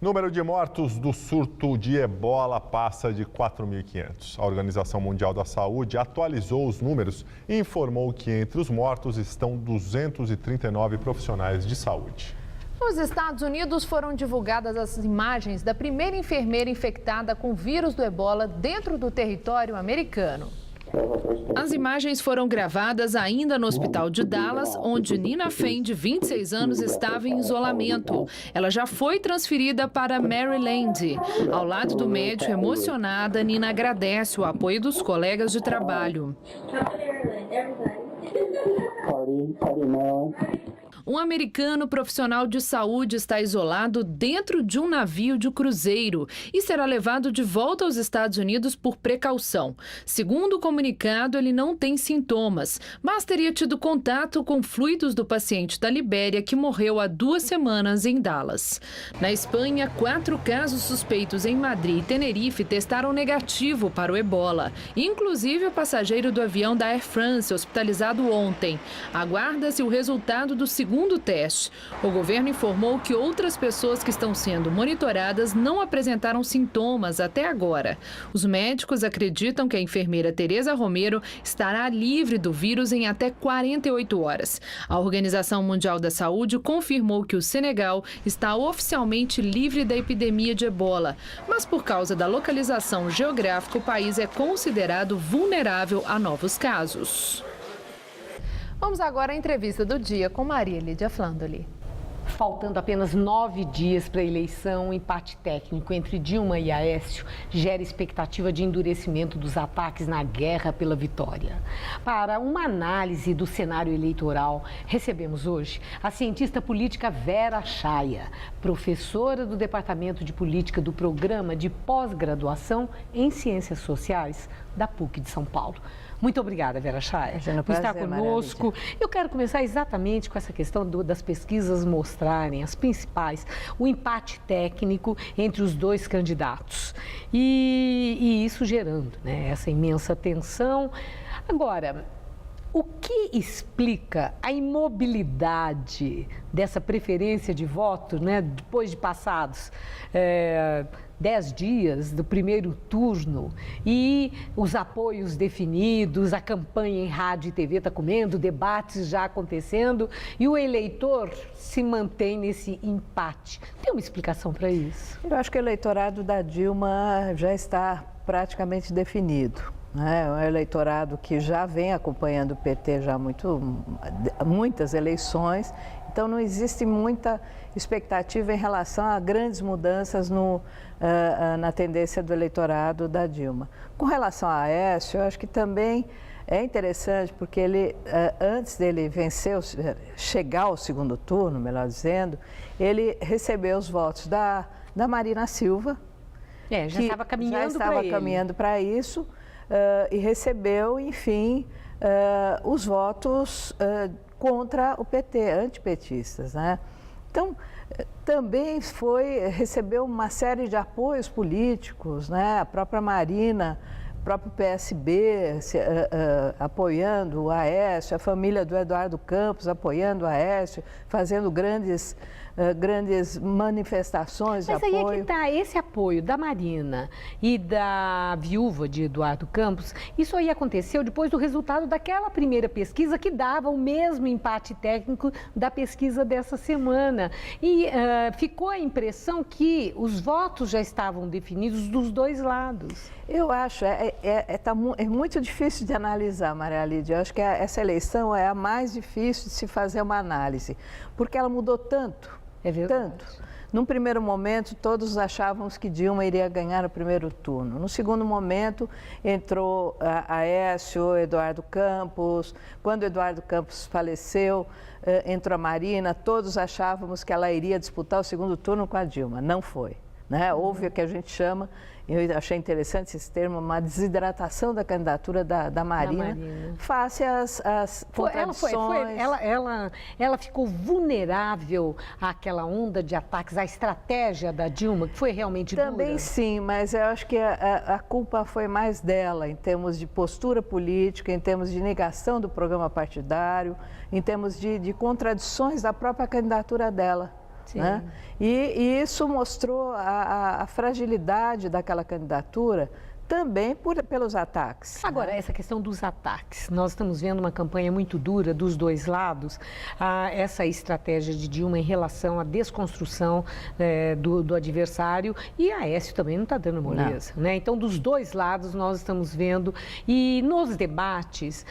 Número de mortos do surto de ebola passa de 4.500. A Organização Mundial da Saúde atualizou os números e informou que entre os mortos estão 239 profissionais de saúde. Nos Estados Unidos foram divulgadas as imagens da primeira enfermeira infectada com o vírus do ebola dentro do território americano. As imagens foram gravadas ainda no hospital de Dallas, onde Nina Fen, de 26 anos, estava em isolamento. Ela já foi transferida para Maryland. Ao lado do médico, emocionada, Nina agradece o apoio dos colegas de trabalho. Um americano profissional de saúde está isolado dentro de um navio de cruzeiro e será levado de volta aos Estados Unidos por precaução. Segundo o comunicado, ele não tem sintomas, mas teria tido contato com fluidos do paciente da Libéria que morreu há 2 semanas em Dallas. Na Espanha, 4 casos suspeitos em Madrid e Tenerife testaram negativo para o ebola, inclusive o passageiro do avião da Air France, hospitalizado ontem. Aguarda-se o resultado do segundo teste. O governo informou que outras pessoas que estão sendo monitoradas não apresentaram sintomas até agora. Os médicos acreditam que a enfermeira Teresa Romero estará livre do vírus em até 48 horas. A Organização Mundial da Saúde confirmou que o Senegal está oficialmente livre da epidemia de ebola, mas por causa da localização geográfica, o país é considerado vulnerável a novos casos. Vamos agora à entrevista do dia com Maria Lídia Flandoli. Faltando apenas 9 dias para a eleição, o empate técnico entre Dilma e Aécio gera expectativa de endurecimento dos ataques na guerra pela vitória. Para uma análise do cenário eleitoral, recebemos hoje a cientista política Vera Chaia, professora do Departamento de Política do Programa de Pós-Graduação em Ciências Sociais da PUC de São Paulo. Muito obrigada, Vera Chaia, por estar conosco. Eu quero começar exatamente com essa questão das pesquisas mostrarem, as principais, o empate técnico entre os 2 candidatos. E isso gerando, né, essa imensa tensão. Agora, o que explica a imobilidade dessa preferência de voto, né, depois de passados 10 dias do primeiro turno e os apoios definidos, a campanha em rádio e TV está comendo, debates já acontecendo e o eleitor se mantém nesse empate? Tem uma explicação para isso? Eu acho que o eleitorado da Dilma já está praticamente definido. né? É um eleitorado que já vem acompanhando o PT já há muitas eleições, então não existe muita expectativa em relação a grandes mudanças na tendência do eleitorado da Dilma. Com relação a Aécio, eu acho que também é interessante porque ele, antes dele chegar ao segundo turno, melhor dizendo, ele recebeu os votos da Marina Silva, já estava caminhando para isso, e recebeu, enfim, os votos contra o PT, antipetistas, né? Então, também recebeu uma série de apoios políticos, né? A própria Marina, o próprio PSB apoiando o Aécio, a família do Eduardo Campos apoiando o Aécio, fazendo grandes manifestações de apoio. Mas aí é que está, esse apoio da Marina e da viúva de Eduardo Campos, isso aí aconteceu depois do resultado daquela primeira pesquisa que dava o mesmo empate técnico da pesquisa dessa semana. E ficou a impressão que os votos já estavam definidos dos dois lados. Eu acho, é muito difícil de analisar, Maria Lídia. Eu acho que essa eleição é a mais difícil de se fazer uma análise, porque ela mudou tanto. É verdade. Tanto. Num primeiro momento, todos achávamos que Dilma iria ganhar o primeiro turno. No segundo momento, entrou Aécio, Eduardo Campos. Quando Eduardo Campos faleceu, entrou a Marina. Todos achávamos que ela iria disputar o segundo turno com a Dilma. Não foi, né? Houve o que a gente chama, eu achei interessante esse termo, uma desidratação da candidatura da Marina, face às contradições. Ela ficou vulnerável àquela onda de ataques, à estratégia da Dilma, que foi realmente dura? Também sim, mas eu acho que a culpa foi mais dela, em termos de postura política, em termos de negação do programa partidário, em termos de contradições da própria candidatura dela. Né? E isso mostrou a fragilidade daquela candidatura também pelos ataques. Agora, essa questão dos ataques, nós estamos vendo uma campanha muito dura dos dois lados, essa estratégia de Dilma em relação à desconstrução do adversário, e a Aécio também não está dando moleza, né? Então, dos dois lados nós estamos vendo, e nos debates,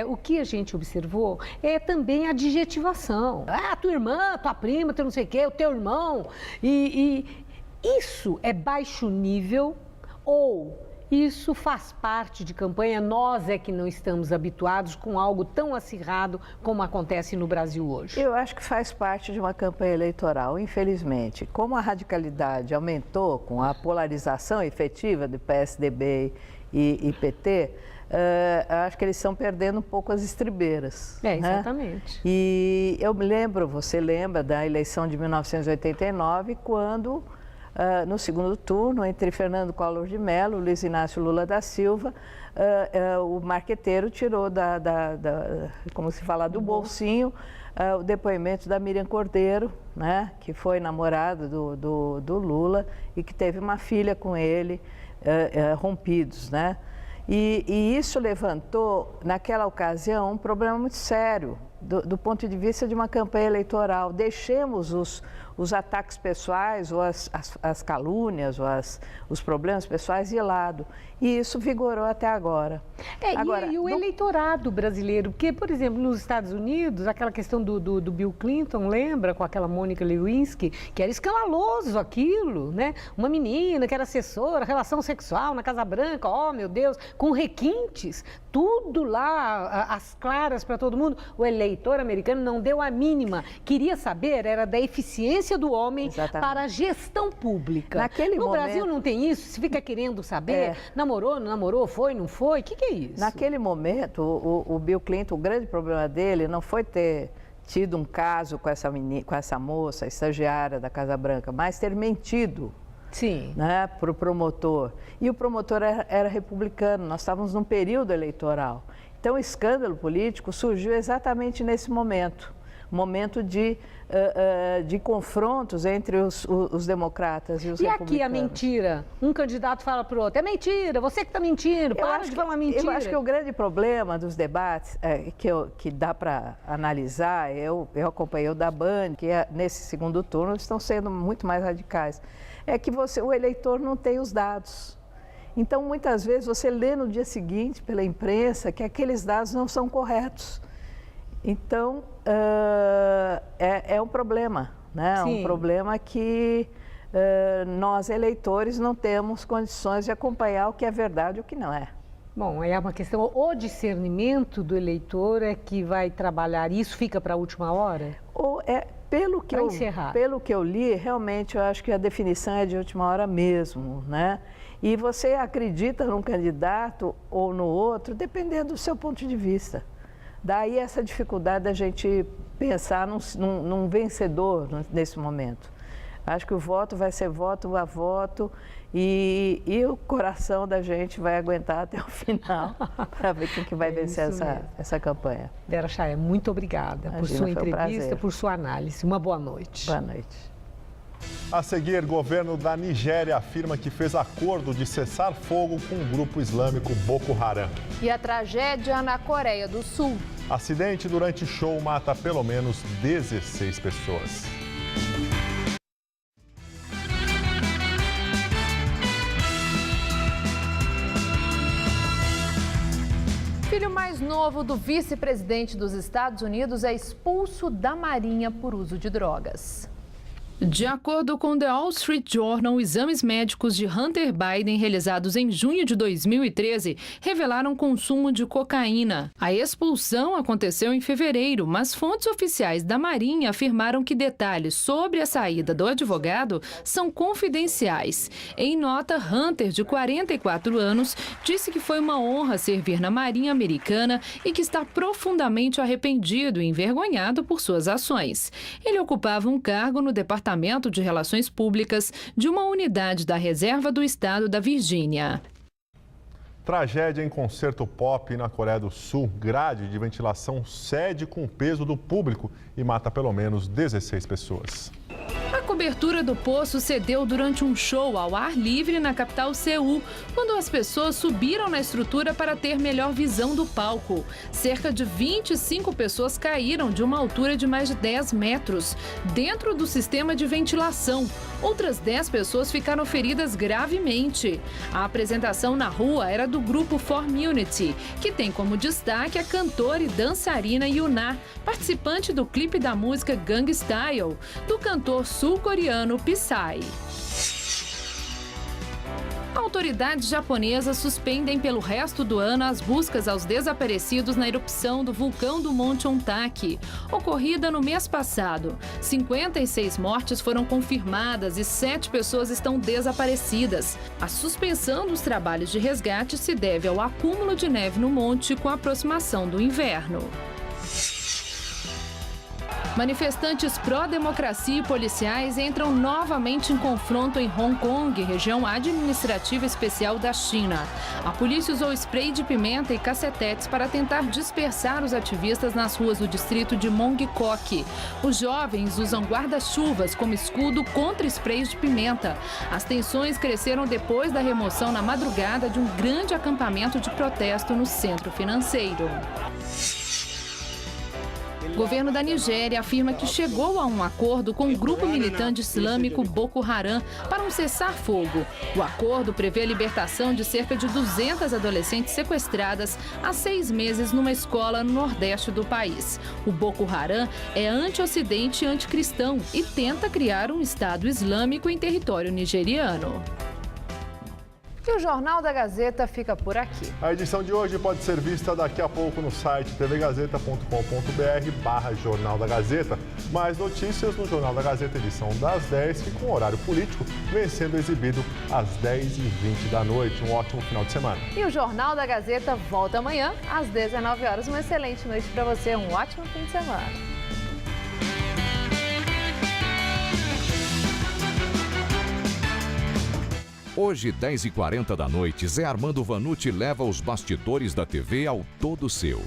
o que a gente observou é também a adjetivação. Tua irmã, tua prima, teu não sei o quê, o teu irmão, e isso é baixo nível ou isso faz parte de campanha, nós é que não estamos habituados com algo tão acirrado como acontece no Brasil hoje? Eu acho que faz parte de uma campanha eleitoral, infelizmente. Como a radicalidade aumentou com a polarização efetiva do PSDB e PT, acho que eles estão perdendo um pouco as estribeiras. Exatamente. Né? E eu me lembro, você lembra da eleição de 1989, quando... no segundo turno, entre Fernando Collor de Mello, Luiz Inácio Lula da Silva, o marqueteiro tirou como se fala, do bolsinho o depoimento da Miriam Cordeiro, né, que foi namorada do Lula e que teve uma filha com ele, rompidos, né? E isso levantou, naquela ocasião, um problema muito sério do ponto de vista de uma campanha eleitoral. Deixemos os ataques pessoais ou as calúnias ou os problemas pessoais de lado. E isso vigorou até agora. E o eleitorado brasileiro, porque, por exemplo, nos Estados Unidos, aquela questão do Bill Clinton, lembra, com aquela Mônica Lewinsky, que era escandaloso aquilo, né? Uma menina que era assessora, relação sexual na Casa Branca, oh meu Deus, com requintes, tudo lá, às claras para todo mundo. O eleitor americano não deu a mínima, queria saber, era da eficiência do homem para a gestão pública. No Brasil não tem isso? Se fica querendo saber, namorou, não namorou, foi, não foi, o que é isso? Naquele momento, o Bill Clinton, o grande problema dele não foi ter tido um caso com essa moça, estagiária da Casa Branca, mas ter mentido. Sim. Né, para o promotor. E o promotor era republicano, nós estávamos num período eleitoral. Então, o escândalo político surgiu exatamente nesse momento. Momento de confrontos entre os democratas e os republicanos. E aqui a mentira? Um candidato fala para o outro, é mentira, você que está mentindo, para de falar mentira. Eu acho que o grande problema dos debates, que dá para analisar, eu acompanhei o da Band, que nesse segundo turno estão sendo muito mais radicais, é que o eleitor não tem os dados. Então, muitas vezes, você lê no dia seguinte pela imprensa que aqueles dados não são corretos. Então, é um problema, né? É um problema que nós, eleitores, não temos condições de acompanhar o que é verdade e o que não é. Bom, é uma questão, o discernimento do eleitor é que vai trabalhar isso, fica para a última hora? Pelo que eu li, realmente eu acho que a definição é de última hora mesmo, né? E você acredita num candidato ou no outro, dependendo do seu ponto de vista. Daí essa dificuldade da gente pensar num vencedor nesse momento. Acho que o voto vai ser voto a voto e o coração da gente vai aguentar até o final para ver quem que vai vencer essa campanha. Vera Chaia, muito obrigada por sua entrevista, por sua análise. Uma boa noite. Boa noite. A seguir, o governo da Nigéria afirma que fez acordo de cessar fogo com o grupo islâmico Boko Haram. E a tragédia na Coreia do Sul. Acidente durante show mata pelo menos 16 pessoas. Filho mais novo do vice-presidente dos Estados Unidos é expulso da Marinha por uso de drogas. De acordo com The Wall Street Journal, exames médicos de Hunter Biden realizados em junho de 2013 revelaram consumo de cocaína. A expulsão aconteceu em fevereiro, mas fontes oficiais da Marinha afirmaram que detalhes sobre a saída do advogado são confidenciais. Em nota, Hunter, de 44 anos, disse que foi uma honra servir na Marinha Americana e que está profundamente arrependido e envergonhado por suas ações. Ele ocupava um cargo no Departamento de Relações Públicas de uma unidade da Reserva do Estado da Virgínia. Tragédia em concerto pop na Coreia do Sul. Grade de ventilação cede com o peso do público e mata pelo menos 16 pessoas. A cobertura do poço cedeu durante um show ao ar livre na capital Seul, quando as pessoas subiram na estrutura para ter melhor visão do palco. Cerca de 25 pessoas caíram de uma altura de mais de 10 metros, dentro do sistema de ventilação. Outras 10 pessoas ficaram feridas gravemente. A apresentação na rua era do grupo Formunity, que tem como destaque a cantora e dançarina Yuna, participante do clipe da música Gangnam Style, do cantor sul-coreano Psy. Autoridades japonesas suspendem pelo resto do ano as buscas aos desaparecidos na erupção do vulcão do Monte Ontake, ocorrida no mês passado. 56 mortes foram confirmadas e 7 pessoas estão desaparecidas. A suspensão dos trabalhos de resgate se deve ao acúmulo de neve no monte com a aproximação do inverno. Manifestantes pró-democracia e policiais entram novamente em confronto em Hong Kong, região administrativa especial da China. A polícia usou spray de pimenta e cacetetes para tentar dispersar os ativistas nas ruas do distrito de Mong Kok. Os jovens usam guarda-chuvas como escudo contra sprays de pimenta. As tensões cresceram depois da remoção na madrugada de um grande acampamento de protesto no centro financeiro. O governo da Nigéria afirma que chegou a um acordo com o grupo militante islâmico Boko Haram para um cessar-fogo. O acordo prevê a libertação de cerca de 200 adolescentes sequestradas há 6 meses numa escola no nordeste do país. O Boko Haram é anti-ocidente e anticristão e tenta criar um Estado islâmico em território nigeriano. E o Jornal da Gazeta fica por aqui. A edição de hoje pode ser vista daqui a pouco no site tvgazeta.com.br/Jornal da Gazeta. Mais notícias no Jornal da Gazeta, edição das 10, e com horário político, vem sendo exibido às 10h20 da noite. Um ótimo final de semana. E o Jornal da Gazeta volta amanhã às 19 horas. Uma excelente noite para você, um ótimo fim de semana. Hoje, 10h40 da noite, Zé Armando Vanucci leva os bastidores da TV ao Todo Seu.